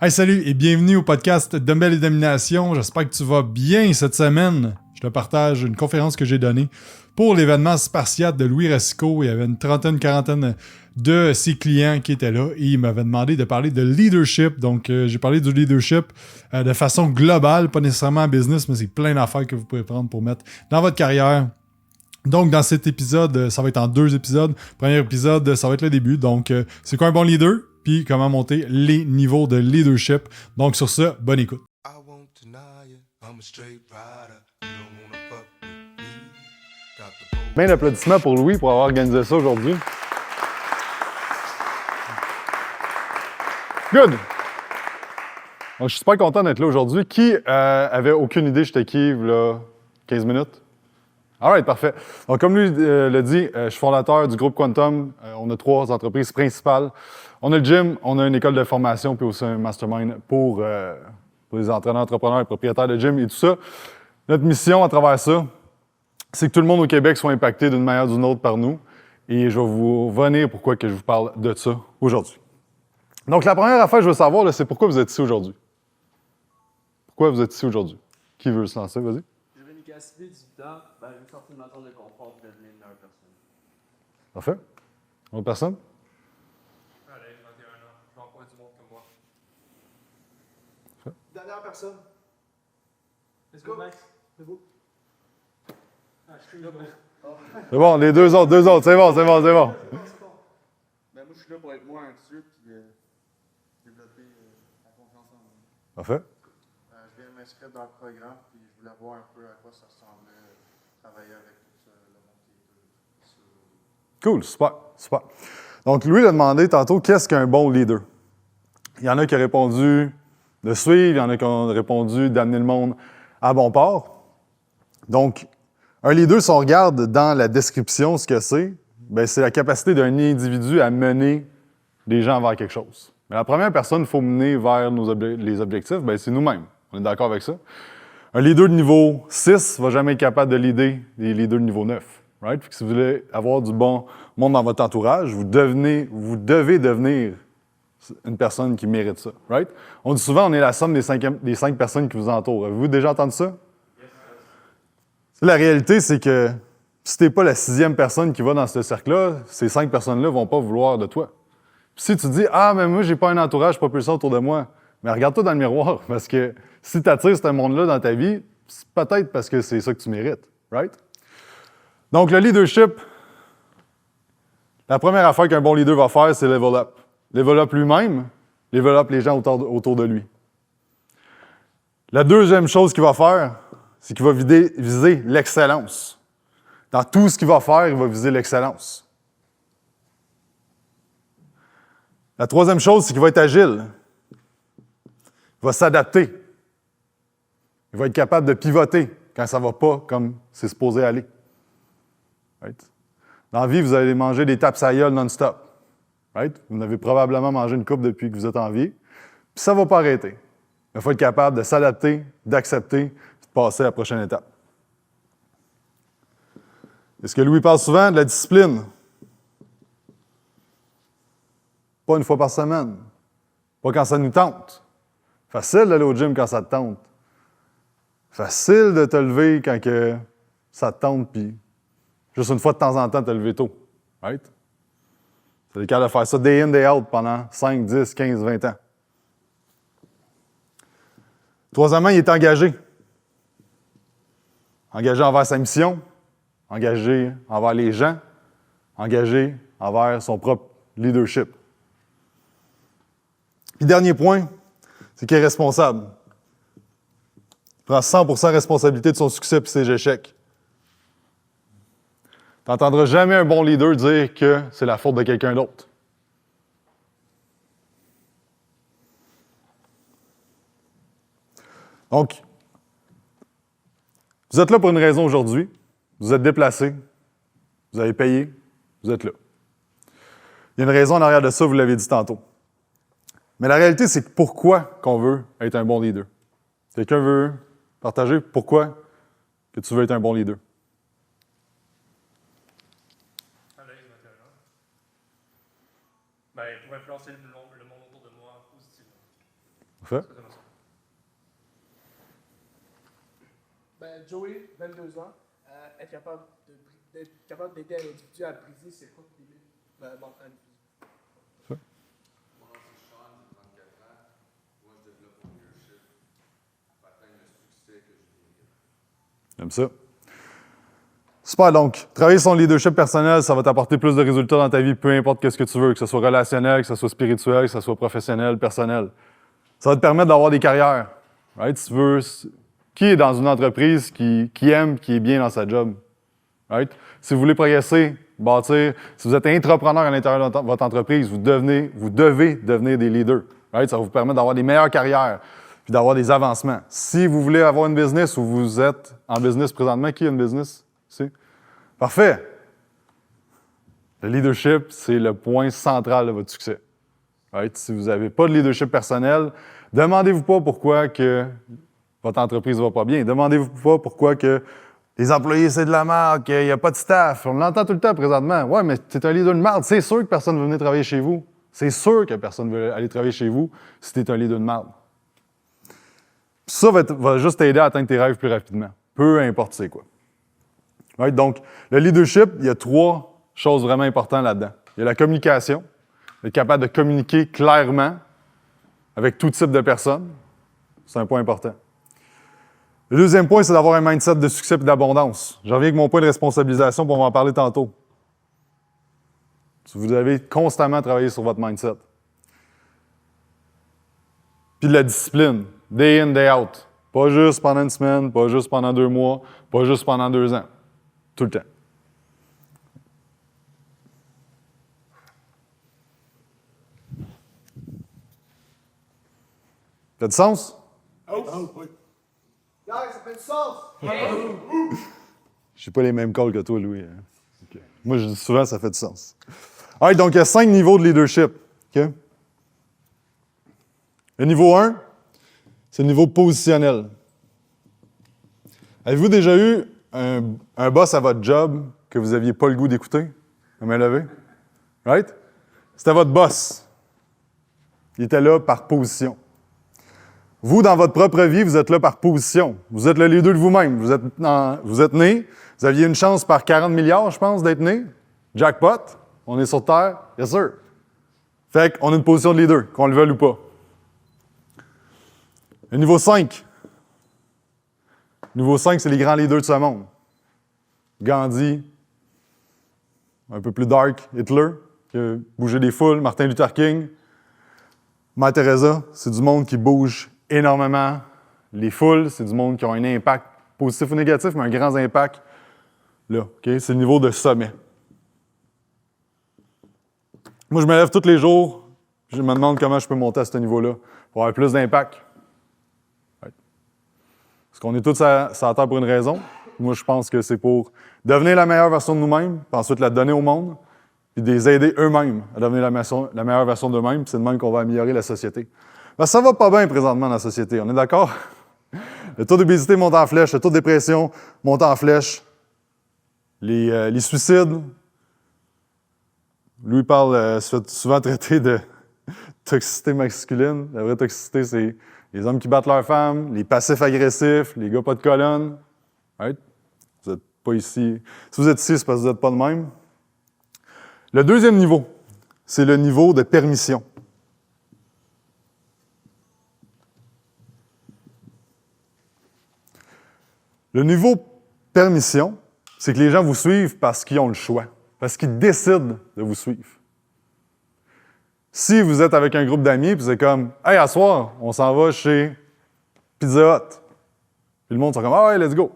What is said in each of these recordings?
Hey, salut et bienvenue au podcast Dumbbell et Domination. J'espère que tu vas bien cette semaine. Je te partage une conférence que j'ai donnée pour l'événement Spartiate de Louis Racicot. Il y avait une quarantaine de ses clients qui étaient là et il m'avait demandé de parler de leadership. Donc, j'ai parlé du leadership de façon globale, pas nécessairement en business, mais c'est plein d'affaires que vous pouvez prendre pour mettre dans votre carrière. Donc, dans cet épisode, ça va être en 2 épisodes. Premier épisode, ça va être le début. Donc, c'est quoi un bon leader? Puis comment monter les niveaux de leadership. Donc, sur ce, bonne écoute. Bien d'applaudissements pour Louis pour avoir organisé ça aujourd'hui. Good! Donc, je suis super content d'être là aujourd'hui. Qui avait aucune idée j'étais qui, là, 15 minutes? All right, parfait. Donc, comme lui l'a dit, je suis fondateur du groupe Quantum. On a 3 entreprises principales. On a le gym, on a une école de formation, puis aussi un mastermind pour les entraîneurs, entrepreneurs et propriétaires de gym et tout ça. Notre mission à travers ça, c'est que tout le monde au Québec soit impacté d'une manière ou d'une autre par nous. Et je vais vous revenir pourquoi que je vous parle de ça aujourd'hui. Donc, la première affaire que je veux savoir, là, c'est pourquoi vous êtes ici aujourd'hui. Pourquoi vous êtes ici aujourd'hui? Qui veut se lancer? Vas-y. Je vais gaspiller du temps, je vais sortir de ma zone de confort pour devenir une meilleure personne. Parfait. Autre personne? Allez, 21 ans, je vais emprunter du monde comme moi. Dernière personne. Let's go, Max. C'est vous. Ah, je suis là, C'est bon, les deux autres, c'est bon. C'est bon. Ben, moi, je suis là pour être moins anxieux puis développer la confiance en moi. Parfait. Je viens de m'inscrire dans le programme puis je voulais voir un peu à quoi ça ressemblait travailler avec tout le monde qui est Cool, super. Donc, Louis a demandé tantôt qu'est-ce qu'un bon leader. Il y en a qui ont répondu de suivre, il y en a qui ont répondu d'amener le monde à bon port. Donc, un leader, si on regarde dans la description ce que c'est, ben, c'est la capacité d'un individu à mener des gens vers quelque chose. Mais la première personne qu'il faut mener vers les objectifs, ben, c'est nous-mêmes. On est d'accord avec ça? Un leader de niveau 6 ne va jamais être capable de leader des leaders de niveau 9. Right? Si vous voulez avoir du bon monde dans votre entourage, vous devez devenir une personne qui mérite ça. Right? On dit souvent on est la somme des 5 personnes qui vous entourent. Avez-vous déjà entendu ça? La réalité, c'est que si tu n'es pas la 6e personne qui va dans ce cercle-là, ces 5 personnes-là ne vont pas vouloir de toi. Puis si tu dis « Ah, mais moi, j'ai pas un entourage propulsant autour de moi », mais regarde-toi dans le miroir, parce que si tu attires ce monde-là dans ta vie, c'est peut-être parce que c'est ça que tu mérites. Right? Donc, le leadership, la première affaire qu'un bon leader va faire, c'est level up. Level up lui-même, level up les gens autour de lui. La deuxième chose qu'il va faire, c'est qu'il va viser l'excellence. Dans tout ce qu'il va faire, il va viser l'excellence. La troisième chose, c'est qu'il va être agile. Il va s'adapter. Il va être capable de pivoter quand ça ne va pas comme c'est supposé aller. Right? Dans la vie, vous allez manger des tapes à gueule non-stop. Right? Vous avez probablement mangé une coupe depuis que vous êtes en vie. Puis ça ne va pas arrêter. Il faut être capable de s'adapter, d'accepter, de passer à la prochaine étape. Est-ce que Louis parle souvent de la discipline? Pas une fois par semaine. Pas quand ça nous tente. Facile d'aller au gym quand ça te tente. Facile de te lever quand que ça te tente, puis juste une fois de temps en temps te lever tôt. Right? C'est le cas de faire ça day in, day out pendant 5, 10, 15, 20 ans. Troisièmement, il est engagé. Engagé envers sa mission, engagé envers les gens, engagé envers son propre leadership. Puis dernier point, c'est qu'il est responsable. Il prend 100% responsabilité de son succès et ses échecs. Tu n'entendras jamais un bon leader dire que c'est la faute de quelqu'un d'autre. Donc, vous êtes là pour une raison aujourd'hui. Vous êtes déplacé. Vous avez payé. Vous êtes là. Il y a une raison en arrière de ça, vous l'avez dit tantôt. Mais la réalité, c'est que pourquoi qu'on veut être un bon leader? Quelqu'un veut partager pourquoi que tu veux être un bon leader? Allez, 21 ans. Ben, pour influencer le monde autour de moi positivement. Parfait. Ben, Joey, 22 ans, d'être capable d'aider un individu à briser ses propres limites mentales. Moi, c'est Sean, j'ai 34 ans. Moi, je développe mon leadership pour atteindre le succès que je désire. J'aime ça. Super, donc, travailler son leadership personnel, ça va t'apporter plus de résultats dans ta vie, peu importe ce que tu veux, que ce soit relationnel, que ce soit spirituel, que ce soit professionnel, personnel. Ça va te permettre d'avoir des carrières. Right? Si tu veux, qui est dans une entreprise qui aime, qui est bien dans sa job? Right? Si vous voulez progresser, bâtir, si vous êtes entrepreneur à l'intérieur de votre entreprise, vous devez devenir des leaders. Right? Ça va vous permettre d'avoir des meilleures carrières puis d'avoir des avancements. Si vous voulez avoir une business ou vous êtes en business présentement, qui a une business? Ici? Parfait. Le leadership, c'est le point central de votre succès. Right? Si vous n'avez pas de leadership personnel, demandez-vous pas pourquoi que votre entreprise ne va pas bien. Demandez-vous pas pourquoi que les employés, c'est de la merde, qu'il n'y a pas de staff. On l'entend tout le temps présentement. Ouais, mais tu es un leader de merde. C'est sûr que personne ne veut venir travailler chez vous. C'est sûr que personne ne veut aller travailler chez vous si tu es un leader de merde. Ça va juste t'aider à atteindre tes rêves plus rapidement. Peu importe c'est quoi. Right? Donc, le leadership, il y a 3 choses vraiment importantes là-dedans. Il y a la communication, être capable de communiquer clairement avec tout type de personnes. C'est un point important. Le deuxième point, c'est d'avoir un mindset de succès et d'abondance. J'en reviens avec mon point de responsabilisation, puis on va en parler tantôt. Vous devez constamment travailler sur votre mindset. Puis de la discipline, day in, day out. Pas juste pendant une semaine, pas juste pendant 2 mois, pas juste pendant 2 ans. Tout le temps. Ça a du sens? Oui. Ça fait du sens! Je n'ai pas les mêmes calls que toi, Louis. Okay. Moi, je dis souvent, ça fait du sens. Right, donc, il y a 5 niveaux de leadership. Okay? Le niveau 1, c'est le niveau positionnel. Avez-vous déjà eu un boss à votre job que vous n'aviez pas le goût d'écouter? La main levée? Right? C'était votre boss. Il était là par position. Vous, dans votre propre vie, vous êtes là par position. Vous êtes le leader de vous-même. Vous êtes né. Vous aviez une chance par 40 milliards, je pense, d'être né. Jackpot. On est sur Terre. Yes, sir. Fait qu'on a une position de leader, qu'on le veuille ou pas. Le niveau 5. Le niveau 5, c'est les grands leaders de ce monde. Gandhi, un peu plus dark, Hitler, qui a bougé des foules, Martin Luther King, Mère Teresa, c'est du monde qui bouge énormément les foules, c'est du monde qui a un impact positif ou négatif, mais un grand impact là. Okay? C'est le niveau de sommet. Moi, je me lève tous les jours, je me demande comment je peux monter à ce niveau-là pour avoir plus d'impact. Ouais. Parce qu'on est tous sur la Terre pour une raison. Moi, je pense que c'est pour devenir la meilleure version de nous-mêmes, puis ensuite la donner au monde, puis de les aider eux-mêmes à devenir la meilleure version d'eux-mêmes, puis c'est de même qu'on va améliorer la société. Ben, ça va pas bien présentement dans la société, on est d'accord? Le taux d'obésité monte en flèche, le taux de dépression monte en flèche, les suicides. Lui parle, se fait souvent traiter de toxicité masculine. La vraie toxicité, c'est les hommes qui battent leurs femmes, les passifs agressifs, les gars pas de colonne. Right? Vous n'êtes pas ici. Si vous êtes ici, c'est parce que vous n'êtes pas de même. Le deuxième niveau, c'est le niveau de permission. Le niveau permission, c'est que les gens vous suivent parce qu'ils ont le choix, parce qu'ils décident de vous suivre. Si vous êtes avec un groupe d'amis, puis c'est comme « Hey, à soir, on s'en va chez Pizza Hut. » Puis le monde sont comme « Ah ouais, let's go. »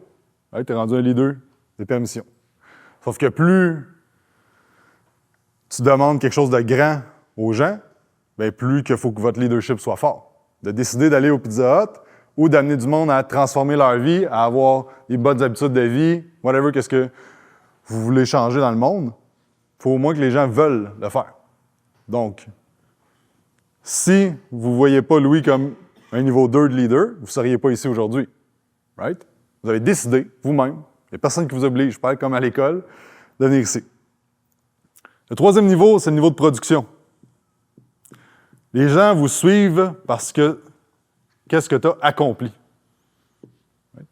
Hey, t'es rendu un leader de permission. Sauf que plus tu demandes quelque chose de grand aux gens, bien plus qu'il faut que votre leadership soit fort. De décider d'aller au Pizza Hut ou d'amener du monde à transformer leur vie, à avoir des bonnes habitudes de vie, whatever, qu'est-ce que vous voulez changer dans le monde, il faut au moins que les gens veulent le faire. Donc, si vous ne voyez pas Louis comme un niveau 2 de leader, vous ne seriez pas ici aujourd'hui. Right? Vous avez décidé, vous-même, il n'y a personne qui vous oblige, pas comme à l'école, de venir ici. Le troisième niveau, c'est le niveau de production. Les gens vous suivent parce que qu'est-ce que tu as accompli. Right?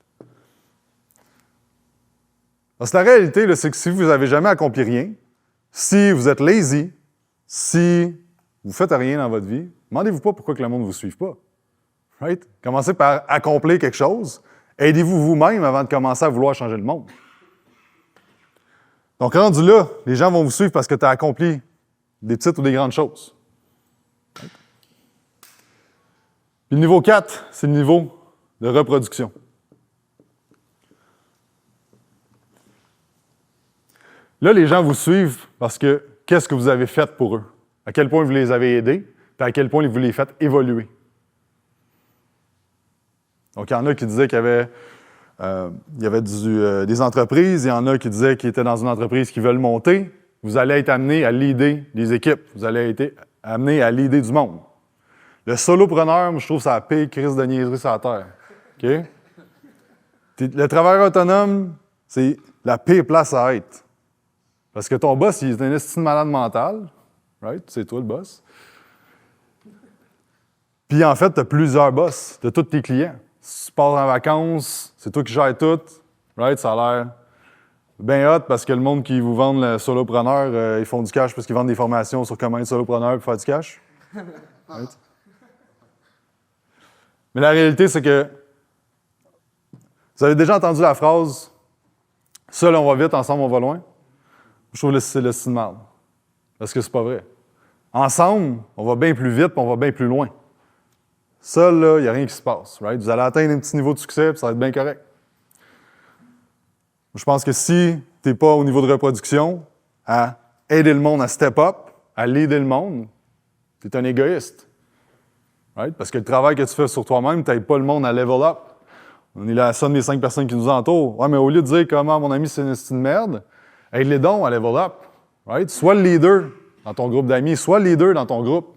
Parce que la réalité, là, c'est que si vous n'avez jamais accompli rien, si vous êtes lazy, si vous ne faites rien dans votre vie, demandez-vous pas pourquoi que le monde ne vous suive pas. Right? Commencez par accomplir quelque chose. Aidez-vous vous-même avant de commencer à vouloir changer le monde. Donc, rendu là, les gens vont vous suivre parce que tu as accompli des petites ou des grandes choses. Right? Puis le niveau 4, c'est le niveau de reproduction. Là, les gens vous suivent parce que qu'est-ce que vous avez fait pour eux? À quel point vous les avez aidés, puis à quel point vous les faites évoluer. Donc, il y en a qui disaient qu'il y avait des entreprises, il y en a qui disaient qu'ils étaient dans une entreprise qui veulent monter. Vous allez être amené à leader des équipes. Vous allez être amené à leader du monde. Le solopreneur, moi, je trouve que c'est la pire crise de niaiserie sur la terre. OK? Le travailleur autonome, c'est la pire place à être. Parce que ton boss, il est un estime malade mental. Right? C'est toi le boss. Puis en fait, tu as plusieurs boss de tous tes clients. Si tu pars en vacances, c'est toi qui gères tout. Right? Ça a l'air bien hot parce que le monde qui vous vend le solopreneur, ils font du cash parce qu'ils vendent des formations sur comment être solopreneur pour faire du cash. Right? Mais la réalité, c'est que vous avez déjà entendu la phrase « Seul on va vite, ensemble on va loin ». Je trouve que c'est le style mal. Parce que c'est pas vrai. Ensemble, on va bien plus vite et on va bien plus loin. Seul, là, il n'y a rien qui se passe. Right? Vous allez atteindre un petit niveau de succès et ça va être bien correct. Je pense que si tu n'es pas au niveau de reproduction, à aider le monde à step up, à leader le monde, tu es un égoïste. Right? Parce que le travail que tu fais sur toi-même, tu n'aides pas le monde à level up. On est la somme des 5 personnes qui nous entourent. Ouais, mais au lieu de dire comment mon ami c'est une merde, aide-les donc à level up. Right? Sois le leader dans ton groupe d'amis, sois le leader dans ton groupe.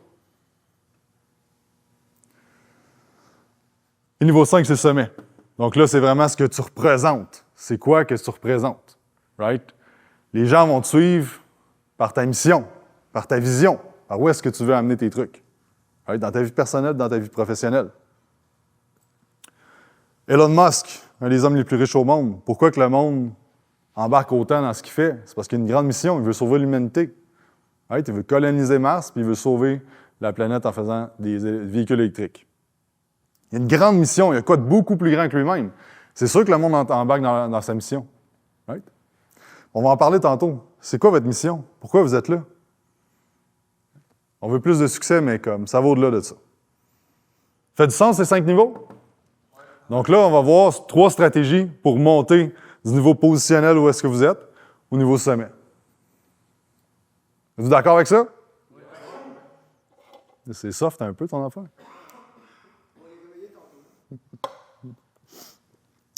Et niveau 5, c'est le sommet. Donc là, c'est vraiment ce que tu représentes. C'est quoi que tu représentes? Right? Les gens vont te suivre par ta mission, par ta vision, par où est-ce que tu veux amener tes trucs. Right? Dans ta vie personnelle, dans ta vie professionnelle. Elon Musk, un des hommes les plus riches au monde. Pourquoi que le monde embarque autant dans ce qu'il fait? C'est parce qu'il a une grande mission. Il veut sauver l'humanité. Right? Il veut coloniser Mars, puis il veut sauver la planète en faisant des véhicules électriques. Il y a une grande mission. Il y a quoi de beaucoup plus grand que lui-même? C'est sûr que le monde embarque dans sa mission. Right? On va en parler tantôt. C'est quoi votre mission? Pourquoi vous êtes là? On veut plus de succès, mais comme ça va au-delà de ça. Fait du sens, ces 5 niveaux? Donc là, on va voir 3 stratégies pour monter du niveau positionnel où est-ce que vous êtes au niveau sommet. Êtes-vous d'accord avec ça? Oui. C'est soft un peu, ton affaire.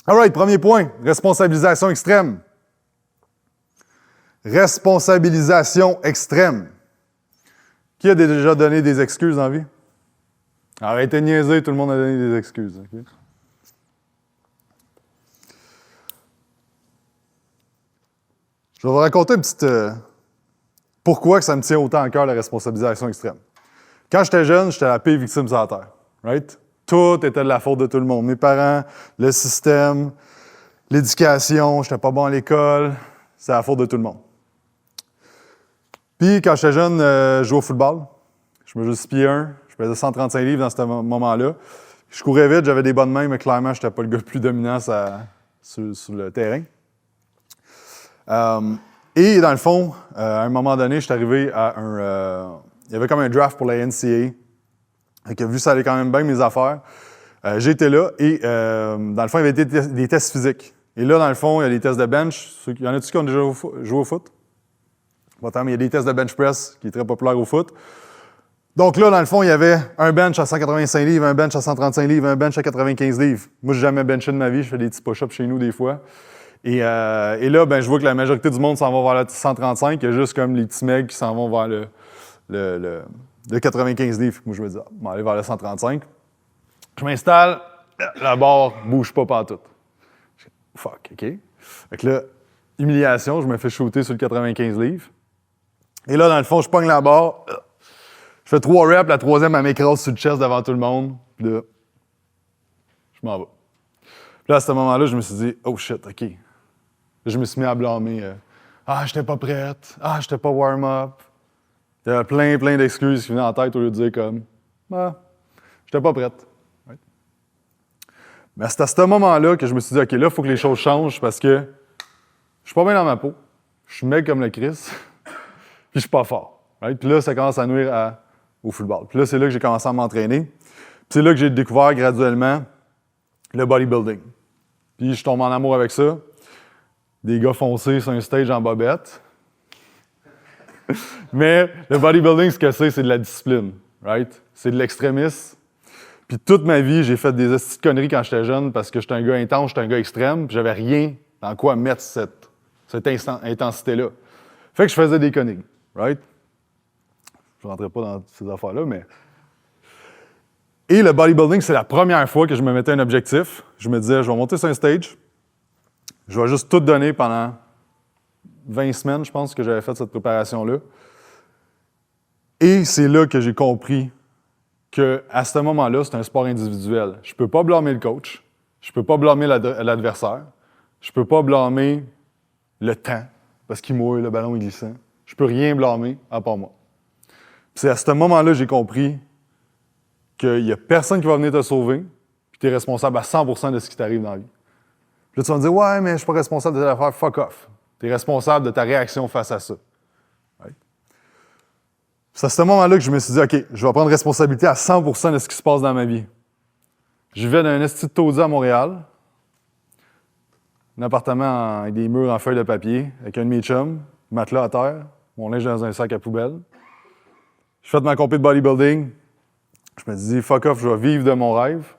All right, premier point, responsabilisation extrême. Responsabilisation extrême. Qui a déjà donné des excuses dans la vie? Arrêtez de niaiser, tout le monde a donné des excuses. Okay? Je vais vous raconter une petite... pourquoi que ça me tient autant à cœur, la responsabilisation extrême. Quand j'étais jeune, j'étais la pire victime sur la Terre. Right? Tout était de la faute de tout le monde. Mes parents, le système, l'éducation, j'étais pas bon à l'école. C'est la faute de tout le monde. Puis, quand j'étais jeune, je jouais au football. Je me suis 6'1", je pesais 135 livres dans ce moment-là. Je courais vite, j'avais des bonnes mains, mais clairement, je n'étais pas le gars le plus dominant sur le terrain. Et dans le fond, à un moment donné, je suis arrivé à il y avait comme un draft pour la NCAA. Et vu que ça allait quand même bien, mes affaires, j'ai été là et dans le fond, il y avait des tests physiques. Et là, dans le fond, il y a des tests de bench. Il y en a-tu qui ont déjà joué au foot? Bon, mais il y a des tests de bench press qui est très populaire au foot. Donc là, dans le fond, il y avait un bench à 185 livres, un bench à 135 livres, un bench à 95 livres. Moi, je n'ai jamais benché de ma vie. Je fais des petits push-ups chez nous des fois. Et là, ben, je vois que la majorité du monde s'en va vers le 135. Il y a juste comme les petits mecs qui s'en vont vers le 95 livres. Moi, je me dis, on va aller vers le 135. Je m'installe, la barre ne bouge pas pantoute. Je dis, fuck, OK. Fait que là, humiliation, je me fais shooter sur le 95 livres. Et là, dans le fond, je pogne la barre. Je fais 3 reps, la troisième, elle m'écrase sur le chest devant tout le monde. Puis là, je m'en vais. Puis là, à ce moment-là, je me suis dit, oh shit, OK. Je me suis mis à blâmer. J'étais pas prête. J'étais pas warm-up. Il y avait plein d'excuses qui venaient en tête au lieu de dire comme, j'étais pas prête. Right? Mais c'est à ce moment-là que je me suis dit, OK, là, il faut que les choses changent parce que je suis pas bien dans ma peau. Je suis maigre comme le Christ. Puis je suis pas fort. Right? Puis là, ça commence à nuire au football. Puis là, c'est là que j'ai commencé à m'entraîner. Puis c'est là que j'ai découvert graduellement le bodybuilding. Puis je tombe en amour avec ça. Des gars foncés sur un stage en bobette. Mais le bodybuilding, ce que c'est de la discipline. Right? C'est de l'extrémisme. Puis toute ma vie, j'ai fait des petites conneries quand j'étais jeune parce que j'étais un gars intense, j'étais un gars extrême, puis j'avais rien dans quoi mettre cette intensité-là. Fait que je faisais des conneries. Right? Je ne rentrais pas dans ces affaires-là, mais... Et le bodybuilding, c'est la première fois que je me mettais un objectif. Je me disais, je vais monter sur un stage, je vais juste tout donner pendant 20 semaines, je pense, que j'avais fait cette préparation-là. Et c'est là que j'ai compris qu'à ce moment-là, c'est un sport individuel. Je ne peux pas blâmer le coach, je ne peux pas blâmer l'adversaire, je ne peux pas blâmer le temps, parce qu'il mouille, le ballon est glissant. Je ne peux rien blâmer à part moi. Puis c'est à ce moment-là que j'ai compris qu'il n'y a personne qui va venir te sauver, puis tu es responsable à 100% de ce qui t'arrive dans la vie. Puis là, tu vas me dire, ouais, mais je ne suis pas responsable de l'affaire, fuck off. Tu es responsable de ta réaction face à ça. Right? C'est à ce moment-là que je me suis dit, OK, je vais prendre responsabilité à 100% de ce qui se passe dans ma vie. Je vais dans un esti de taudis à Montréal, un appartement avec des murs en feuilles de papier, avec un de mes chums, matelas à terre, mon linge dans un sac à poubelle. Je fais de ma compé de bodybuilding. Je me dis, fuck off, je vais vivre de mon rêve.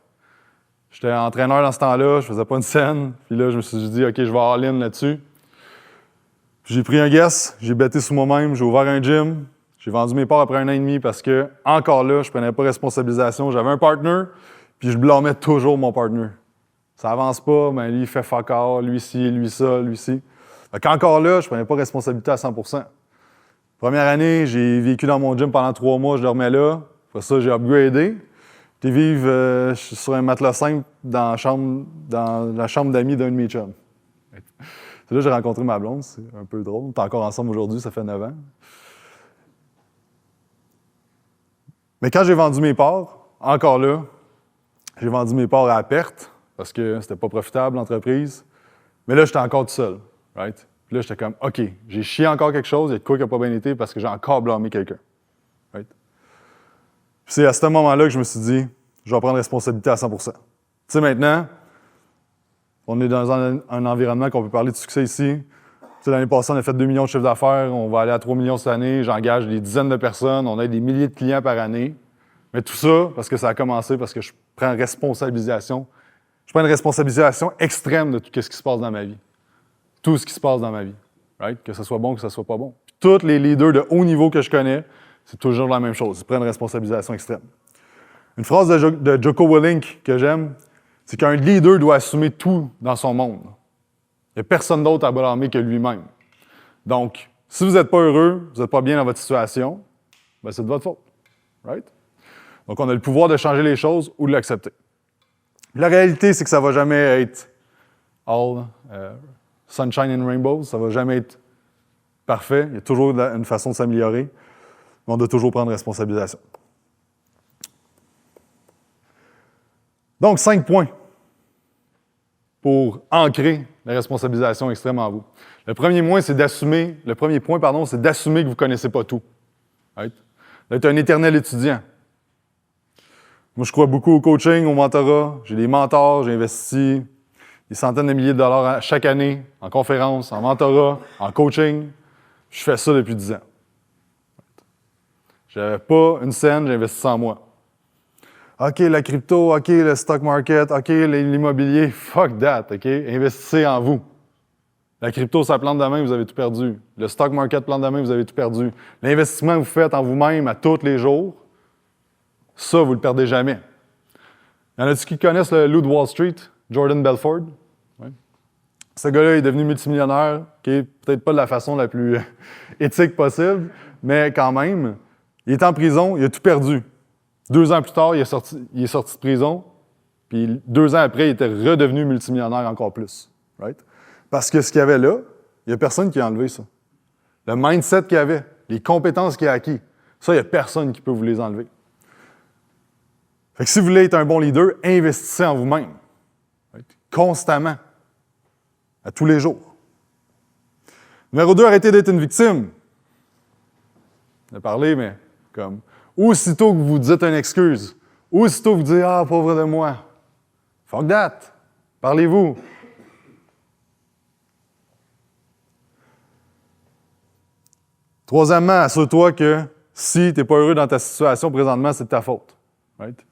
J'étais entraîneur dans ce temps-là, je faisais pas une scène. Puis là, je me suis dit, OK, je vais all-in là-dessus. J'ai pris un guess, j'ai betté sur moi-même, j'ai ouvert un gym. J'ai vendu mes parts après 1 an et demi parce que, encore là, je prenais pas responsabilisation. J'avais un partner, puis je blâmais toujours mon partner. Ça avance pas, mais lui, il fait fuck all, lui ci, lui ça, lui ci. Fait qu'encore là, je prenais pas responsabilité à 100%. Première année, j'ai vécu dans mon gym pendant 3 mois, je dormais là. Après ça, j'ai upgradé. J'ai vécu sur un matelas simple dans la chambre d'amis d'un de mes chums. C'est là que j'ai rencontré ma blonde, c'est un peu drôle. On est encore ensemble aujourd'hui, ça fait 9 ans. Mais quand j'ai vendu mes parts, encore là, j'ai vendu mes parts à perte parce que c'était pas profitable, l'entreprise. Mais là, j'étais encore tout seul. Right? Puis là, j'étais comme, OK, j'ai chié encore quelque chose, il y a de quoi qui n'a pas bien été parce que j'ai encore blâmé quelqu'un. Right? Puis c'est à ce moment-là que je me suis dit, je vais prendre responsabilité à 100%. Tu sais, maintenant, on est dans un environnement qu'on peut parler de succès ici. Tu sais, l'année passée, on a fait 2 millions de chiffres d'affaires, on va aller à 3 millions cette année, j'engage des dizaines de personnes, on a des milliers de clients par année. Mais tout ça, parce que ça a commencé, parce que je prends responsabilisation. Je prends une responsabilisation extrême de tout ce qui se passe dans ma vie. Tout ce qui se passe dans ma vie. Right? Que ce soit bon, que ce soit pas bon. Puis tous les leaders de haut niveau que je connais, c'est toujours la même chose. Ils prennent une responsabilisation extrême. Une phrase de Jocko Willink que j'aime, c'est qu'un leader doit assumer tout dans son monde. Il n'y a personne d'autre à blâmer que lui-même. Donc, si vous n'êtes pas heureux, vous n'êtes pas bien dans votre situation, ben c'est de votre faute. Right? Donc, on a le pouvoir de changer les choses ou de l'accepter. La réalité, c'est que ça ne va jamais être all sunshine and rainbows. Ça ne va jamais être parfait. Il y a toujours une façon de s'améliorer. Mais on doit toujours prendre responsabilisation. Donc, 5 points pour ancrer la responsabilisation extrême en vous. Le premier point, c'est d'assumer que vous ne connaissez pas tout. Right? D'être un éternel étudiant. Moi, je crois beaucoup au coaching, au mentorat. J'ai des mentors, j'ai investi des centaines de milliers de dollars chaque année en conférences, en mentorat, en coaching. Je fais ça depuis 10 ans. Je n'avais pas une scène, j'ai investi ça en moi. OK, la crypto, OK, le stock market, OK, l'immobilier, fuck that, OK? Investissez en vous. La crypto, ça plante demain, vous avez tout perdu. Le stock market plante demain, vous avez tout perdu. L'investissement que vous faites en vous-même à tous les jours, ça, vous ne le perdez jamais. Il y en a-tu qui connaissent le loup de Wall Street, Jordan Belfort? Ouais. Ce gars-là est devenu multimillionnaire, okay? Peut-être pas de la façon la plus éthique possible, mais quand même, il est en prison, il a tout perdu. 2 ans plus tard, il est sorti de prison, Puis 2 ans après, il était redevenu multimillionnaire encore plus. Right? Parce que ce qu'il y avait là, il n'y a personne qui a enlevé ça. Le mindset qu'il avait, les compétences qu'il a acquis, ça, il n'y a personne qui peut vous les enlever. Fait que si vous voulez être un bon leader, investissez en vous-même. Right? Constamment. À tous les jours. Numéro 2, arrêtez d'être une victime. On a parlé, mais comme, aussitôt que vous dites une excuse, aussitôt que vous dites « Ah, pauvre de moi », fuck that, parlez-vous. Troisièmement, assure-toi que si tu n'es pas heureux dans ta situation présentement, c'est de ta faute. Right?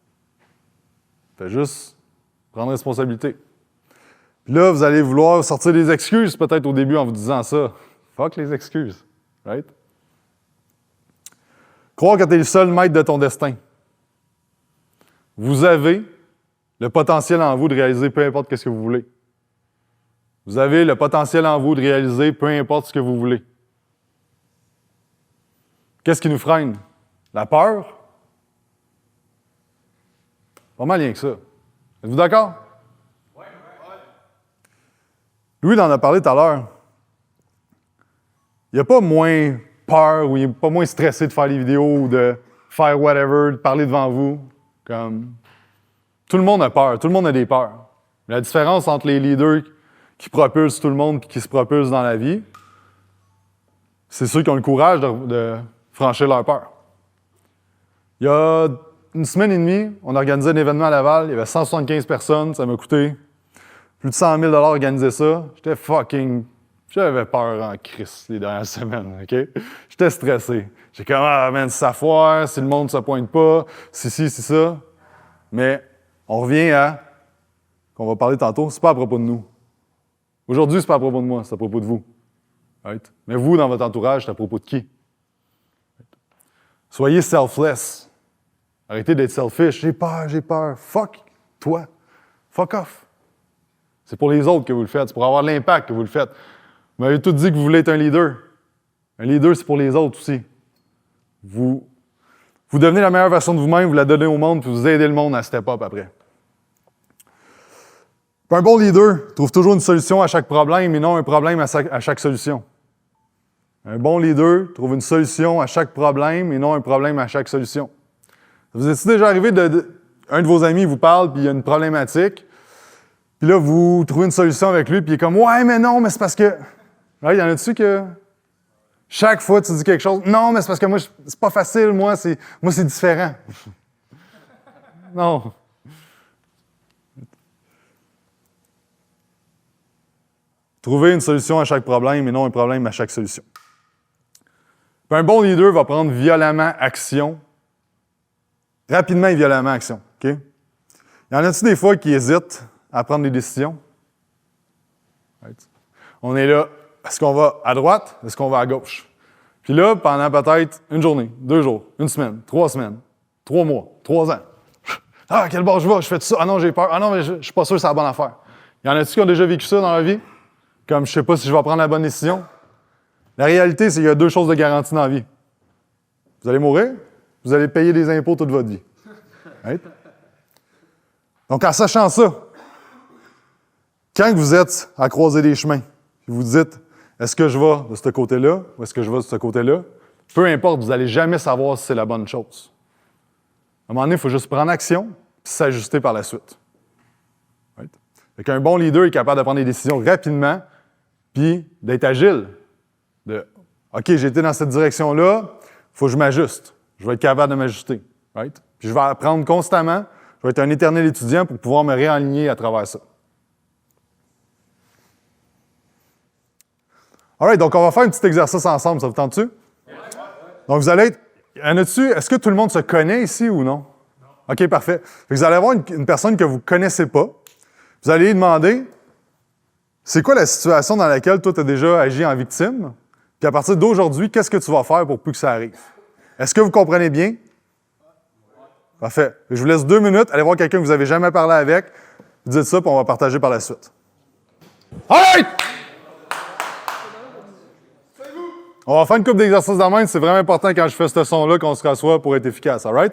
Fais juste prendre responsabilité. Puis là, vous allez vouloir sortir des excuses peut-être au début en vous disant ça. Fuck les excuses. Right? Croire que tu es le seul maître de ton destin. Vous avez le potentiel en vous de réaliser peu importe ce que vous voulez. Vous avez le potentiel en vous de réaliser peu importe ce que vous voulez. Qu'est-ce qui nous freine? La peur? Pas mal rien que ça. Êtes-vous d'accord? Oui. Louis il en a parlé tout à l'heure. Il n'y a pas moins peur ou il n'est pas moins stressé de faire les vidéos ou de faire whatever, de parler devant vous. Comme... Tout le monde a peur, tout le monde a des peurs. La différence entre les leaders qui propulsent tout le monde et qui se propulsent dans la vie, c'est ceux qui ont le courage de franchir leur peur. Il y a une semaine et demie, on organisait un événement à Laval, il y avait 175 personnes, ça m'a coûté plus de 100 000 $ organiser ça. J'avais peur en crise les dernières semaines, OK? J'étais stressé. J'étais comme, ah, man, si ça foire, si le monde ne se pointe pas, si ça. Mais on revient à, qu'on va parler tantôt, c'est pas à propos de nous. Aujourd'hui, c'est pas à propos de moi, c'est à propos de vous. Right? Mais vous, dans votre entourage, c'est à propos de qui? Soyez selfless. Arrêtez d'être selfish. J'ai peur. Fuck toi. Fuck off. C'est pour les autres que vous le faites. C'est pour avoir l'impact que vous le faites. Vous m'avez tous dit que vous voulez être un leader. Un leader, c'est pour les autres aussi. Vous devenez la meilleure version de vous-même, vous la donnez au monde, puis vous aidez le monde à step up après. Puis un bon leader trouve toujours une solution à chaque problème et non un problème à chaque solution. Un bon leader trouve une solution à chaque problème et non un problème à chaque solution. Vous êtes déjà arrivé un de vos amis vous parle, puis il y a une problématique, puis là, vous trouvez une solution avec lui, puis il est comme « Ouais, mais non, mais c'est parce que... » Il y en a-tu que... Chaque fois tu dis quelque chose, « Non, mais c'est parce que moi, c'est pas facile, moi, c'est différent. » Non. Trouver une solution à chaque problème et non un problème à chaque solution. Puis un bon leader va prendre violemment action. Rapidement et violemment action. OK? Y en a-tu des fois qui hésitent à prendre des décisions? Right. On est là. Est-ce qu'on va à droite? Est-ce qu'on va à gauche? Puis là, pendant peut-être une journée, 2 jours, 1 semaine, 3 semaines, 3 mois, 3 ans. Ah, quel bord je vais? Je fais tout ça. Ah non, j'ai peur. Ah non, mais je suis pas sûr que c'est la bonne affaire. Y en a-tu qui ont déjà vécu ça dans leur vie? Comme je sais pas si je vais prendre la bonne décision. La réalité, c'est qu'il y a 2 choses de garantie dans la vie. Vous allez mourir, vous allez payer des impôts toute votre vie. Right? Donc, en sachant ça, quand vous êtes à croiser des chemins, vous dites, est-ce que je vais de ce côté-là ou est-ce que je vais de ce côté-là, peu importe, vous n'allez jamais savoir si c'est la bonne chose. À un moment donné, il faut juste prendre action et s'ajuster par la suite. Right? Fait qu'un bon leader est capable de prendre des décisions rapidement puis d'être agile. OK, j'ai été dans cette direction-là, il faut que je m'ajuste. Je vais être capable de m'ajuster. Right? Puis je vais apprendre constamment. Je vais être un éternel étudiant pour pouvoir me réaligner à travers ça. All right, donc on va faire un petit exercice ensemble. Ça vous tente-tu? Donc vous allez être... Est-ce que tout le monde se connaît ici ou non? OK, parfait. Vous allez avoir une personne que vous ne connaissez pas. Vous allez lui demander, c'est quoi la situation dans laquelle toi, tu as déjà agi en victime? Puis à partir d'aujourd'hui, qu'est-ce que tu vas faire pour plus que ça arrive? Est-ce que vous comprenez bien? Parfait. Je vous laisse 2 minutes. Allez voir quelqu'un que vous n'avez jamais parlé avec. Dites ça, puis on va partager par la suite. All right! On va faire une couple d'exercices dans main. C'est vraiment important quand je fais ce son-là qu'on se rassoit pour être efficace. All right?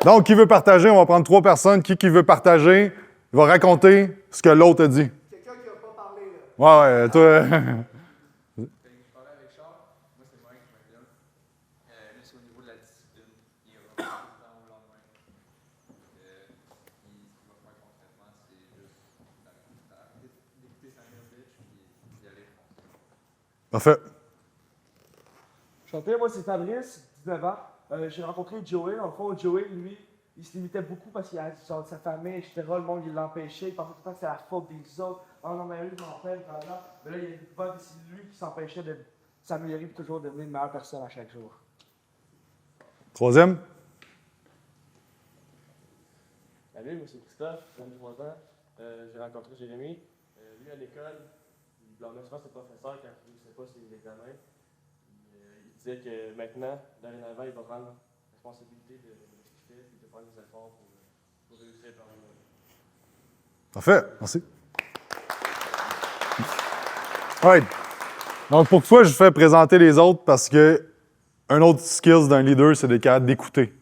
Donc, qui veut partager? On va prendre 3 personnes. Qui veut partager? il va raconter ce que l'autre a dit. Quelqu'un qui n'a pas parlé, là. Ouais, toi. Quand je parlais avec Charles, moi c'est Mike, je m'appelle. Lui, c'est au niveau de la discipline. Il va pas tout le temps au lendemain. Ce qu'il va faire concrètement, c'est juste d'écouter Samuel Bitch puis d'y aller. Parfait. Chanter, moi c'est Fabrice, 19 ans. J'ai rencontré Joey. En fond, Joey, lui, il se limitait beaucoup parce qu'il a sa famille, etc. Le monde, il l'empêchait. Il pensait tout le temps que c'était la faute des autres. Oh non, mais lui, il m'empêche, blablabla. Mais là, il a découvert que c'est lui qui s'empêchait de s'améliorer et toujours devenir une meilleure personne à chaque jour. Troisième. Salut, moi c'est Christophe, j'ai 23 ans. J'ai rencontré Jérémy. Lui, à l'école, il blâmait souvent ses professeurs quand il ne réussissait pas ses examens. Il disait que maintenant, dorénavant, il va prendre la responsabilité de ce qu'il fait et de faire des efforts pour réussir par lui-même. Parfait. Merci. Right. Donc, pourquoi je vous fais présenter les autres? Parce que un autre skill d'un leader, c'est d'être capable d'écouter.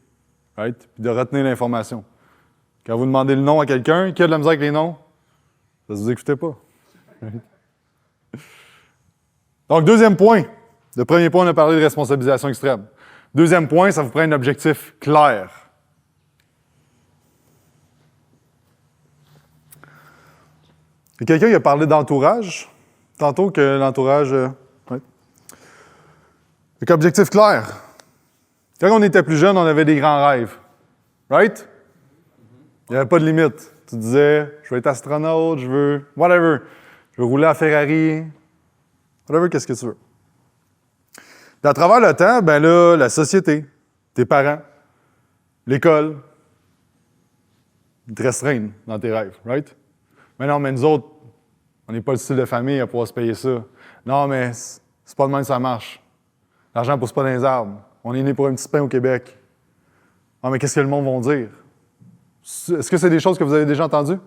Right? Puis de retenir l'information. Quand vous demandez le nom à quelqu'un, qui a de la misère avec les noms? Ça ne vous écoutez pas. Right? Donc, deuxième point. Le premier point, on a parlé de responsabilisation extrême. Deuxième point, ça vous prend un objectif clair. Il y a quelqu'un qui a parlé d'entourage. Tantôt que l'entourage... ouais. Avec objectif clair. Quand on était plus jeune, on avait des grands rêves. Right? Il n'y avait pas de limite. Tu disais, je veux être astronaute, je veux... whatever. Je veux rouler à Ferrari. Whatever, qu'est-ce que tu veux. Puis à travers le temps, ben là, la société, tes parents, l'école, ils te restreignent dans tes rêves, right? Mais non, mais nous autres, on n'est pas le style de famille à pouvoir se payer ça. Non, mais c'est pas de même que ça marche. L'argent ne pousse pas dans les arbres. On est né pour un petit pain au Québec. Ah, mais qu'est-ce que le monde va dire? Est-ce que c'est des choses que vous avez déjà entendues?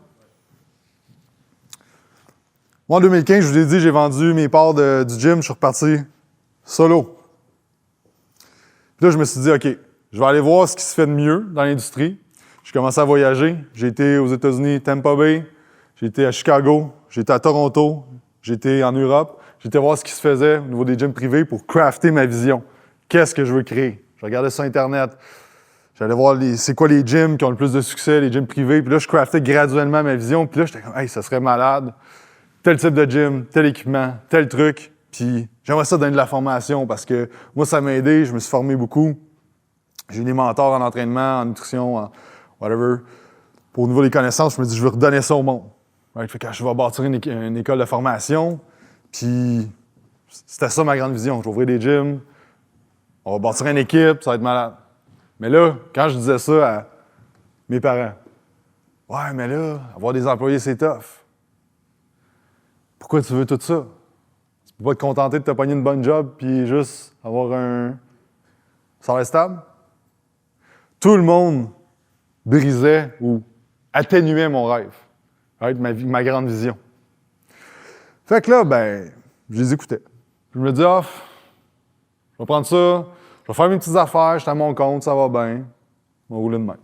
Moi, en 2015, je vous ai dit, j'ai vendu mes parts du gym, je suis reparti solo. Puis là, je me suis dit, OK, je vais aller voir ce qui se fait de mieux dans l'industrie. J'ai commencé à voyager. J'ai été aux États-Unis, Tampa Bay. J'ai été à Chicago. J'ai été à Toronto. J'ai été en Europe. J'ai été voir ce qui se faisait au niveau des gyms privés pour crafter ma vision. Qu'est-ce que je veux créer? Je regardais sur Internet. J'allais voir c'est quoi les gyms qui ont le plus de succès, les gyms privés. Puis là, je craftais graduellement ma vision. Puis là, j'étais comme, hey, ça serait malade. Tel type de gym, tel équipement, tel truc. Puis j'aimerais ça donner de la formation parce que moi, ça m'a aidé. Je me suis formé beaucoup. J'ai eu des mentors en entraînement, en nutrition, en whatever. Pour au niveau des connaissances, je me dis, je veux redonner ça au monde. Right? Fait que je vais bâtir une école de formation. Puis c'était ça ma grande vision. Je vais ouvrir des gyms. On va bâtir une équipe, ça va être malade. Mais là, quand je disais ça à mes parents, ouais, mais là, avoir des employés, c'est tough. Pourquoi tu veux tout ça? Tu peux pas te contenter de te pogner une bonne job puis juste avoir un salaire stable? Tout le monde brisait ou atténuait mon rêve, right? ma grande vision. Fait que là, ben, je les écoutais. Je me dis, je vais prendre ça, je vais faire mes petites affaires, je suis à mon compte, ça va bien, je vais rouler de même.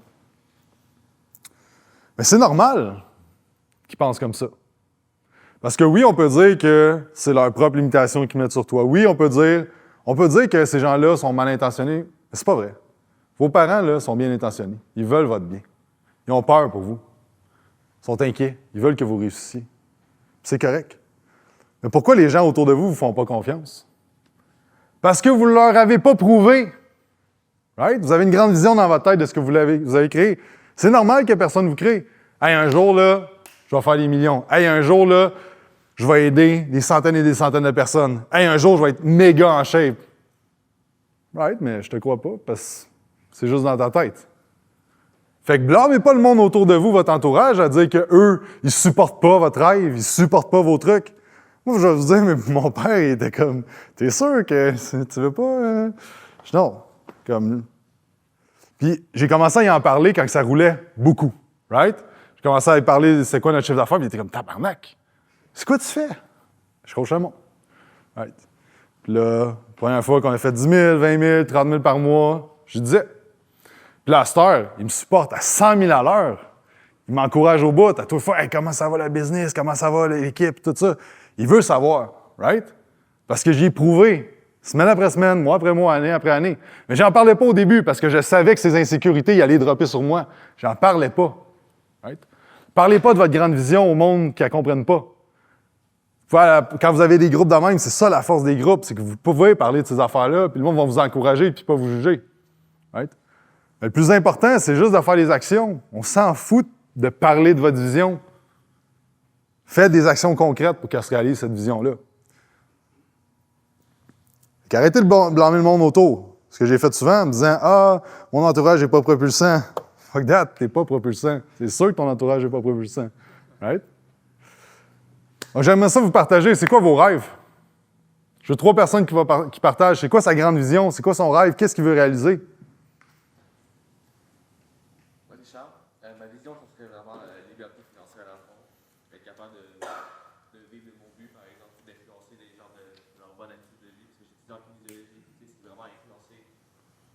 Mais c'est normal qu'ils pensent comme ça. Parce que oui, on peut dire que c'est leur propre limitation qu'ils mettent sur toi. Oui, on peut dire que ces gens-là sont mal intentionnés, mais c'est pas vrai. Vos parents, là, sont bien intentionnés. Ils veulent votre bien. Ils ont peur pour vous. Ils sont inquiets. Ils veulent que vous réussissiez. C'est correct. Mais pourquoi les gens autour de vous ne vous font pas confiance? Parce que vous ne leur avez pas prouvé. Right? Vous avez une grande vision dans votre tête de ce que vous avez créé. C'est normal que personne vous crée. Hey, un jour, là, je vais faire des millions. Hey, un jour, là, je vais aider des centaines et des centaines de personnes. Hey, un jour, je vais être méga en shape. Right? Mais je te crois pas parce que c'est juste dans ta tête. Fait que blâmez pas le monde autour de vous, votre entourage, à dire qu'eux, ils supportent pas votre rêve, ils supportent pas vos trucs. Moi, je vais vous dire, mais mon père, il était comme, t'es sûr que tu veux pas? Non. Comme. Puis j'ai commencé à y en parler quand ça roulait beaucoup. Right? J'ai commencé à y parler de c'est quoi notre chiffre d'affaires, puis il était comme, tabarnak. C'est quoi tu fais? Je coach le monde. Right? Puis là, la première fois qu'on a fait 10 000, 20 000, 30 000 par mois, je disais. Puis là, à cette heure, il me supporte à 100 000 à l'heure. Il m'encourage au bout, à toute fois, hey, comment ça va la business, comment ça va l'équipe, tout ça. Il veut savoir, right? Parce que j'y ai prouvé, semaine après semaine, mois après mois, année après année. Mais j'en parlais pas au début parce que je savais que ces insécurités ils allaient dropper sur moi. J'en parlais pas, right? Parlez pas de votre grande vision au monde qui ne la comprenne pas. Quand vous avez des groupes de même, c'est ça la force des groupes, c'est que vous pouvez parler de ces affaires-là, puis le monde va vous encourager, puis pas vous juger. Right? Mais le plus important, c'est juste de faire les actions. On s'en fout de parler de votre vision. Faites des actions concrètes pour qu'elle se réalise, cette vision-là. Arrêtez de blâmer le monde autour. Ce que j'ai fait souvent en me disant « Ah, mon entourage n'est pas propulsant. » Fuck that, t'es pas propulsant. C'est sûr que ton entourage n'est pas propulsant. Right? Donc, j'aimerais ça vous partager. C'est quoi vos rêves? Je veux 3 personnes qui partagent. C'est quoi sa grande vision? C'est quoi son rêve? Qu'est-ce qu'il veut réaliser? Moi, Richard, ma vision, ce serait vraiment la liberté financière à fond. Être capable de vivre de mon but, par exemple, d'influencer les gens de leur bonne attitude de vie. Parce que j'ai étudié en kinésiologie, c'est vraiment influencer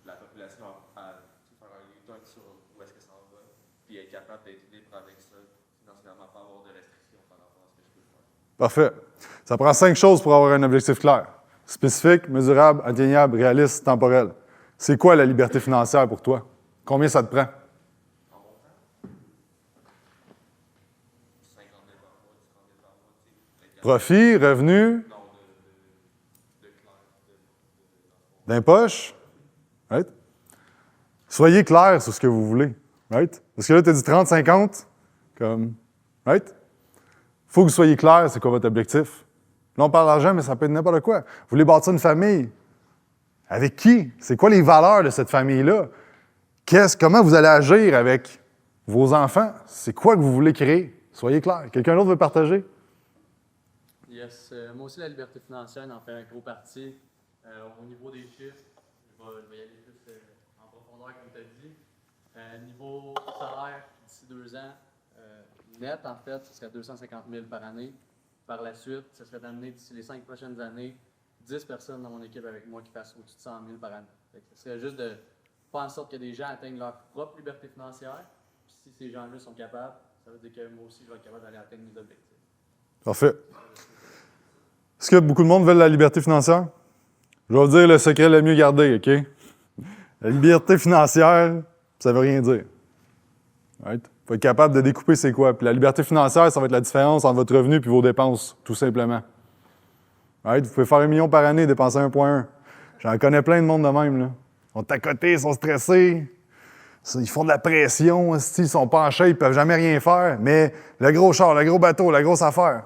la population à faire un U-turn sur où est-ce que ça en va. Puis être capable d'être libre avec ça, financièrement, pas avoir de restrictions par rapport à ce que je peux faire. Parfait. Ça prend 5 choses pour avoir un objectif clair. Spécifique, mesurable, atteignable, réaliste, temporel. C'est quoi la liberté financière pour toi? Combien ça te prend? En mon temps, 50 000 par mois, 100 000 par mois, tu sais. Être capable Profit, revenu, de clair, d'impoche. Right? Soyez clair sur ce que vous voulez. Right? Parce que là, tu as dit 30, 50. Comme, right? Faut que vous soyez clair, c'est quoi votre objectif. Là, on parle d'argent, mais ça peut être n'importe quoi. Vous voulez bâtir une famille. Avec qui? C'est quoi les valeurs de cette famille-là? Comment vous allez agir avec vos enfants? C'est quoi que vous voulez créer? Soyez clair. Quelqu'un d'autre veut partager? Yes. Moi aussi, la liberté financière en fait un gros parti. Au niveau des chiffres, je vais y aller plus en profondeur, comme tu as dit. Niveau salaire, d'ici 2 ans, net, en fait, ce serait 250 000 par année. Par la suite, ce serait d'amener d'ici les 5 prochaines années 10 personnes dans mon équipe avec moi qui fassent au-dessus de 100 000 par année. Ce serait juste de faire en sorte que des gens atteignent leur propre liberté financière. Puis si ces gens-là sont capables, ça veut dire que moi aussi, je vais être capable d'aller atteindre mes objectifs. Parfait. Est-ce que beaucoup de monde veut la liberté financière? Je vais vous dire le secret le mieux gardé, OK? La liberté financière, ça veut rien dire. Right? Faut être capable de découper c'est quoi. Puis la liberté financière, ça va être la différence entre votre revenu et vos dépenses, tout simplement. Right? Vous pouvez faire 1 million par année et dépenser 1,1. J'en connais plein de monde de même, là. Ils sont à côté, ils sont stressés. Ils font de la pression, ils sont pas en shape, ils peuvent jamais rien faire. Mais le gros char, le gros bateau, la grosse affaire.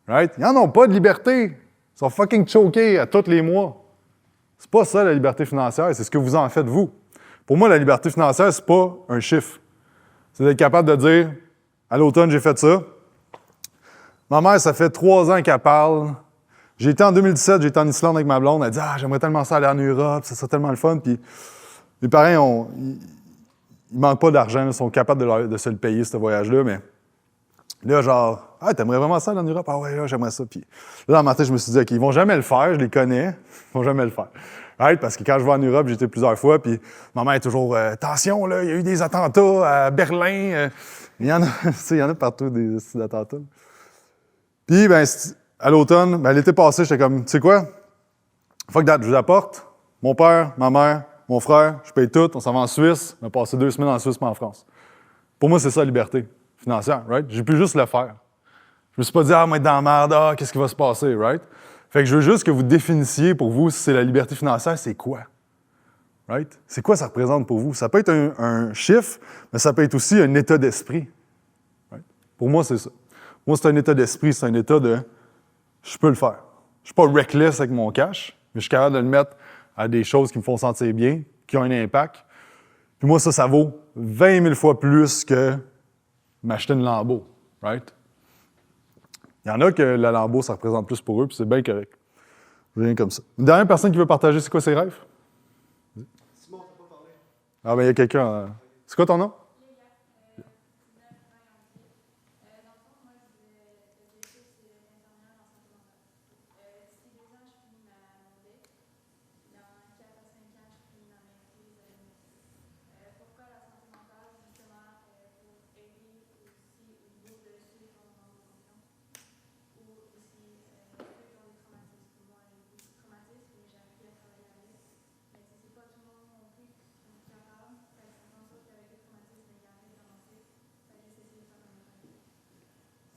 Right? Ils n'en ont pas de liberté. Ils sont fucking chokés à tous les mois. C'est pas ça, la liberté financière. C'est ce que vous en faites, vous. Pour moi, la liberté financière, c'est pas un chiffre. C'est d'être capable de dire, à l'automne, j'ai fait ça. Ma mère, ça fait 3 ans qu'elle parle. J'ai été en 2017, j'ai été en Islande avec ma blonde. Elle dit « Ah, j'aimerais tellement ça aller en Europe, ça serait tellement le fun. » Puis mes parents, ils manquent pas d'argent, ils sont capables de se le payer, ce voyage-là. Mais là, genre, « Ah, t'aimerais vraiment ça aller en Europe? » « Ah ouais, là, j'aimerais ça. » Puis là, dans ma tête, je me suis dit « OK, ils vont jamais le faire, je les connais. Ils vont jamais le faire. » Right? Parce que quand je vais en Europe, j'ai été plusieurs fois, puis ma mère est toujours attention, là, il y a eu des attentats à Berlin. Il y en a partout des attentats. Puis, ben, à l'automne, ben, l'été passé, j'étais comme, tu sais quoi? Fuck that, je vous apporte. Mon père, ma mère, mon frère, je paye tout, on s'en va en Suisse. On a passé 2 semaines en Suisse, pas en France. Pour moi, c'est ça, la liberté financière, right? J'ai pu juste le faire. Je me suis pas dit, ah, moi, être dans la merde, qu'est-ce qui va se passer, right? Fait que je veux juste que vous définissiez pour vous si c'est la liberté financière, c'est quoi? Right? C'est quoi ça représente pour vous? Ça peut être un chiffre, mais ça peut être aussi un état d'esprit. Right? Pour moi, c'est ça. Moi, c'est un état d'esprit, c'est un état de je peux le faire. Je suis pas reckless avec mon cash, mais je suis capable de le mettre à des choses qui me font sentir bien, qui ont un impact. Puis moi, ça vaut 20 000 fois plus que m'acheter une Lambo. Right? Il y en a que la Lambo, ça représente plus pour eux, puis c'est bien correct. Rien comme ça. Une dernière personne qui veut partager, c'est quoi ses rêves? Simon, t'as pas parlé. Ah, ben il y a quelqu'un. C'est quoi ton nom?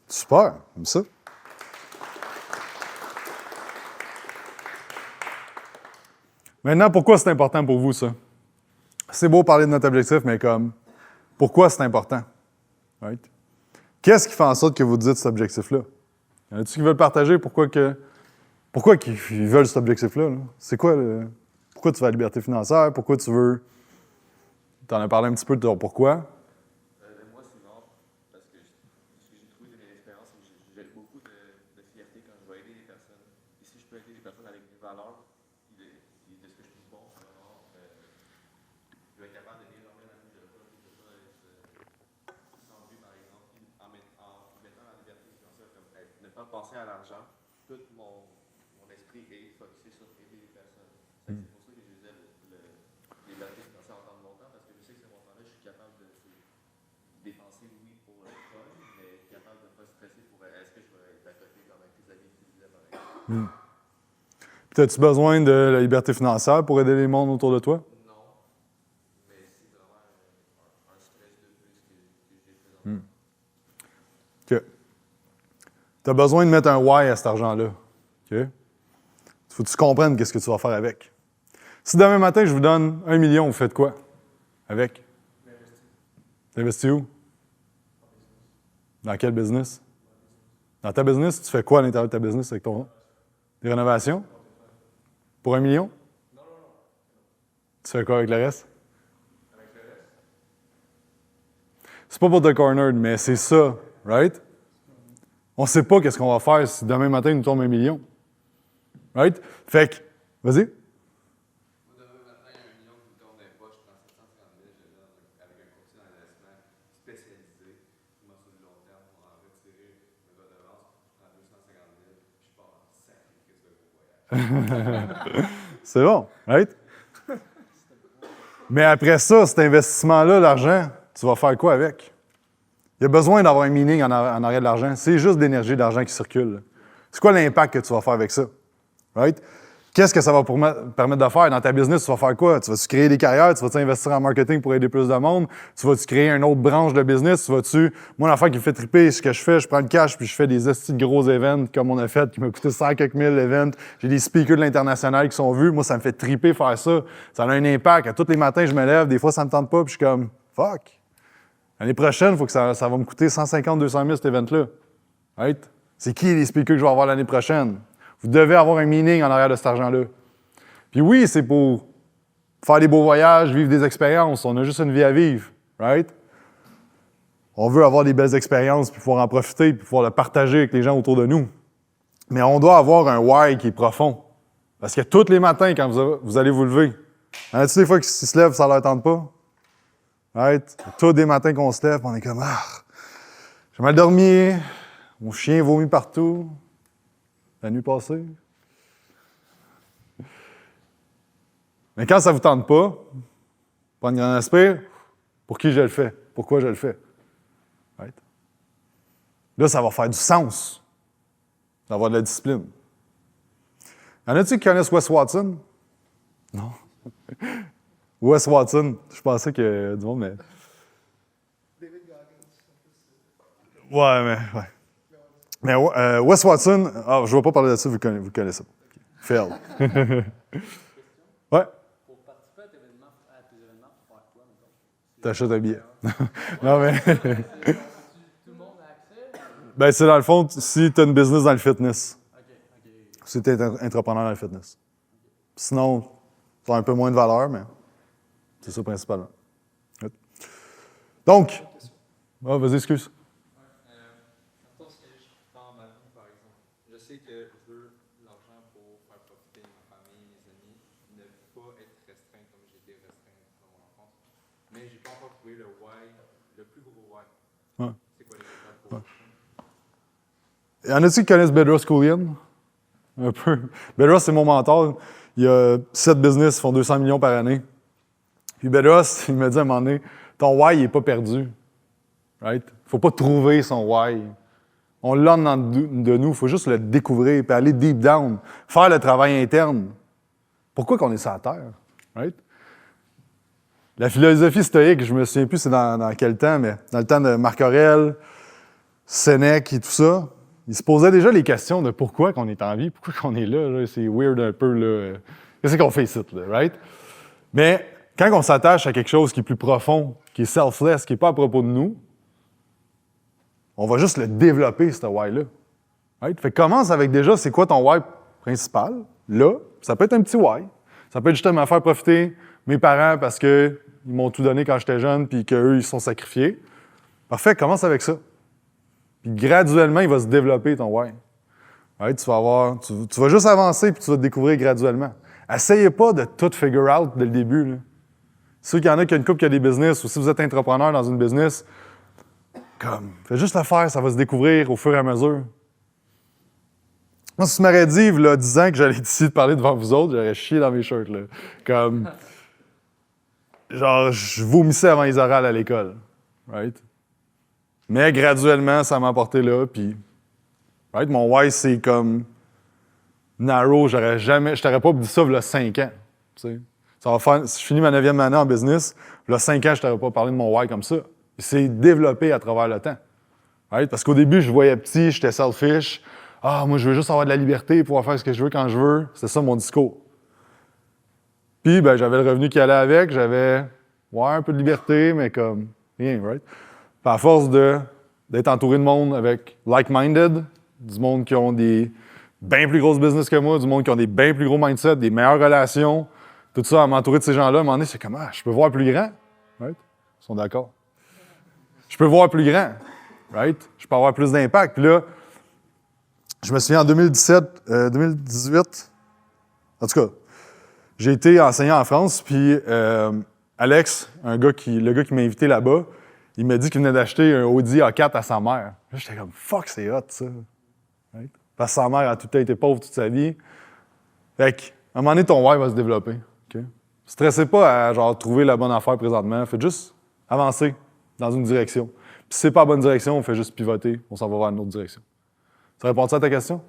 Super, comme ça. Maintenant, pourquoi c'est important pour vous, ça? C'est beau parler de notre objectif, mais comme, pourquoi c'est important? Right? Qu'est-ce qui fait en sorte que vous dites cet objectif-là? Y en a-t-il qui veulent partager pourquoi ils veulent cet objectif-là? Là? C'est quoi pourquoi tu veux la liberté financière? Pourquoi tu veux... Tu en as parlé un petit peu de ton pourquoi. Moi, c'est non, parce que j'ai trouvé de mes expériences et j'ai beaucoup de fierté quand je vais aider les personnes. Et si je peux aider les personnes avec mes valeurs, de ce que je trouve bon, c'est vraiment, je vais être capable de bien dormir la nuit, je ne vais pas être sans but, par exemple, puis en mettant la liberté financière comme ne pas penser à l'argent, tout mon esprit est focusé sur aider les personnes. C'est pour ça que je disais liberté financière en temps de longtemps, parce que je sais que ce montant-là, je suis capable de dépenser, oui, pour le fun, mais capable de ne pas stresser pour est-ce que je vais être à côté comme avec tes amis qui disaient, par exemple. Puis as-tu besoin de la liberté financière pour aider les mondes autour de toi? Non, mais c'est vraiment un stress de plus que j'ai présentement. OK. Tu as besoin de mettre un why à cet argent-là. OK? Faut que tu comprennes qu'est-ce que tu vas faire avec. Si demain matin, je vous donne 1 million, vous faites quoi avec? T'investis où? Dans quel business? Dans ta business, tu fais quoi à l'intérieur de ta business avec ton... Des rénovations? Pour 1 million? Non. Tu fais quoi avec le reste? Avec le reste? C'est pas pour te corner, mais c'est ça, right? On sait pas qu'est-ce qu'on va faire si demain matin, il nous tombe 1 million. Right? Fait que, vas-y. Moi, demain matin, il y a 1 million qui me tombe dans les poches, je prends 750 000, je le donne avec un courtier en investissement spécialisé, moi sur le long terme, pour en retirer une redevance, je prends 250 000, puis je pars en sacrifice de gros voyage. C'est bon, right? Mais après ça, cet investissement-là, l'argent, tu vas faire quoi avec? Il y a besoin d'avoir un meaning en arrière de l'argent. C'est juste d'énergie d'argent qui circule. C'est quoi l'impact que tu vas faire avec ça? Right? Qu'est-ce que ça va permettre de faire? Dans ta business, tu vas faire quoi? Tu vas-tu créer des carrières? Tu vas-tu investir en marketing pour aider plus de monde? Tu vas-tu créer une autre branche de business? Moi, l'affaire qui me fait triper, ce que je fais, je prends le cash puis je fais des estis de gros events comme on a fait, qui m'a coûté 100 quelques mille events. J'ai des speakers de l'international qui sont vus. Moi, ça me fait triper faire ça. Ça a un impact. À tous les matins, je me lève. Des fois, ça me tente pas puis je suis comme, fuck. L'année prochaine, il faut que ça va me coûter 150, 200 000 cet event-là. Right? C'est qui les speakers que je vais avoir l'année prochaine? Vous devez avoir un meaning en arrière de cet argent-là. Puis oui, c'est pour faire des beaux voyages, vivre des expériences. On a juste une vie à vivre, right? On veut avoir des belles expériences, puis pouvoir en profiter, puis pouvoir le partager avec les gens autour de nous. Mais on doit avoir un why qui est profond. Parce que tous les matins, quand vous allez vous lever, y en a-tu des fois qui se lèvent, ça leur tente pas? Right? Tous les matins qu'on se lève, on est comme, j'ai mal dormi, mon chien vomit partout. La nuit passée. Mais quand ça ne vous tente pas, prendre un grand aspect, pour qui je le fais? Pourquoi je le fais? Right? Là, ça va faire du sens d'avoir de la discipline. Y en a-t-il qui connaissent Wes Watson? Non. Wes Watson, je pensais que du monde, mais... David Goggins. Ouais, mais... Ouais. Mais Wes Watson, je ne vais pas parler de ça, vous connaissez ça. Fail. Ouais. Pour participer à tes événements, pour faire quoi, mettons? T'achètes un billet. Non, mais... Tout le monde a accès? Ben, c'est dans le fond, si tu as une business dans le fitness. OK. Si tu es entrepreneur dans le fitness. Sinon, ça a un peu moins de valeur, mais c'est ça principalement. Donc, vas-y, excuse. Mettons ce que je dans ma vie, par exemple. Je sais que je veux l'argent pour faire profiter ma famille, mes amis, ne pas être restreint comme j'étais restreint dans mon enfance. Mais j'ai pas encore trouvé le why, le plus gros why. Ouais. C'est quoi les étapes pour Y en a-t-il qui connaissent Bedros Keuilian? Un peu. Bedros, c'est mon mentor. Il y a 7 business, ils font 200 millions par année. Puis Bedros, il m'a dit à un moment donné, ton why, il n'est pas perdu. Right? Il ne faut pas trouver son why. On l'a en dedans de nous, il faut juste le découvrir, puis aller deep down, faire le travail interne. Pourquoi qu'on est sur la Terre? Right? La philosophie stoïque, je me souviens plus c'est dans quel temps, mais dans le temps de Marc Aurèle, Sénèque et tout ça, ils se posaient déjà les questions de pourquoi qu'on est en vie, pourquoi qu'on est là. C'est weird un peu, là. Qu'est-ce qu'on fait ici, là, right? Mais quand on s'attache à quelque chose qui est plus profond, qui est selfless, qui n'est pas à propos de nous, on va juste le développer, ce why-là. Right? Fait que commence avec déjà, c'est quoi ton why principal? Là, ça peut être un petit why. Ça peut être justement faire profiter mes parents parce qu'ils m'ont tout donné quand j'étais jeune puis qu'eux, ils se sont sacrifiés. Parfait, commence avec ça. Puis graduellement, il va se développer ton why. Right? Tu vas juste avancer puis tu vas te découvrir graduellement. Essayez pas de tout figure out dès le début. Là. Ceux qui en a qui a une couple qui a des business ou si vous êtes entrepreneur dans une business, faites juste le faire, ça va se découvrir au fur et à mesure. Moi, si tu m'aurais dit, il y a 10 ans que j'allais décider de parler devant vous autres, j'aurais chié dans mes shirts. Là. Genre, je vomissais avant les orales à l'école. Right? Mais graduellement, ça m'a apporté là, puis right? Mon why, c'est comme narrow, je t'aurais pas dit ça il y a 5 ans. T'sais. Ça va faire, si je finis ma 9e année en business, il y a 5 ans, je t'aurais pas parlé de mon why comme ça. Puis c'est développé à travers le temps. Right? Parce qu'au début, je voyais petit, j'étais selfish. Ah, moi, je veux juste avoir de la liberté, pouvoir faire ce que je veux quand je veux. C'était ça mon discours. Puis, ben, j'avais le revenu qui allait avec, j'avais un peu de liberté, mais comme rien, right? Puis à force d'être entouré de monde avec like-minded, du monde qui ont des bien plus grosses business que moi, du monde qui ont des bien plus gros mindsets, des meilleures relations, tout ça, à m'entourer de ces gens-là, à un moment donné, c'est comme, je peux voir plus grand, right? Ils sont d'accord. Je peux voir plus grand, right? Je peux avoir plus d'impact. Puis là, je me souviens en 2018, en tout cas, j'ai été enseignant en France, puis Alex, le gars qui m'a invité là-bas, il m'a dit qu'il venait d'acheter un Audi A4 à sa mère. Là, j'étais comme, fuck, c'est hot, ça. Right? Parce que sa mère a tout été pauvre toute sa vie. Fait qu'à un moment donné, ton why va se développer. Okay? Stressez pas à genre trouver la bonne affaire présentement. Faites juste avancer dans une direction. Puis si c'est pas la bonne direction, on fait juste pivoter, on s'en va vers une autre direction. Ça répond-tu à ta question?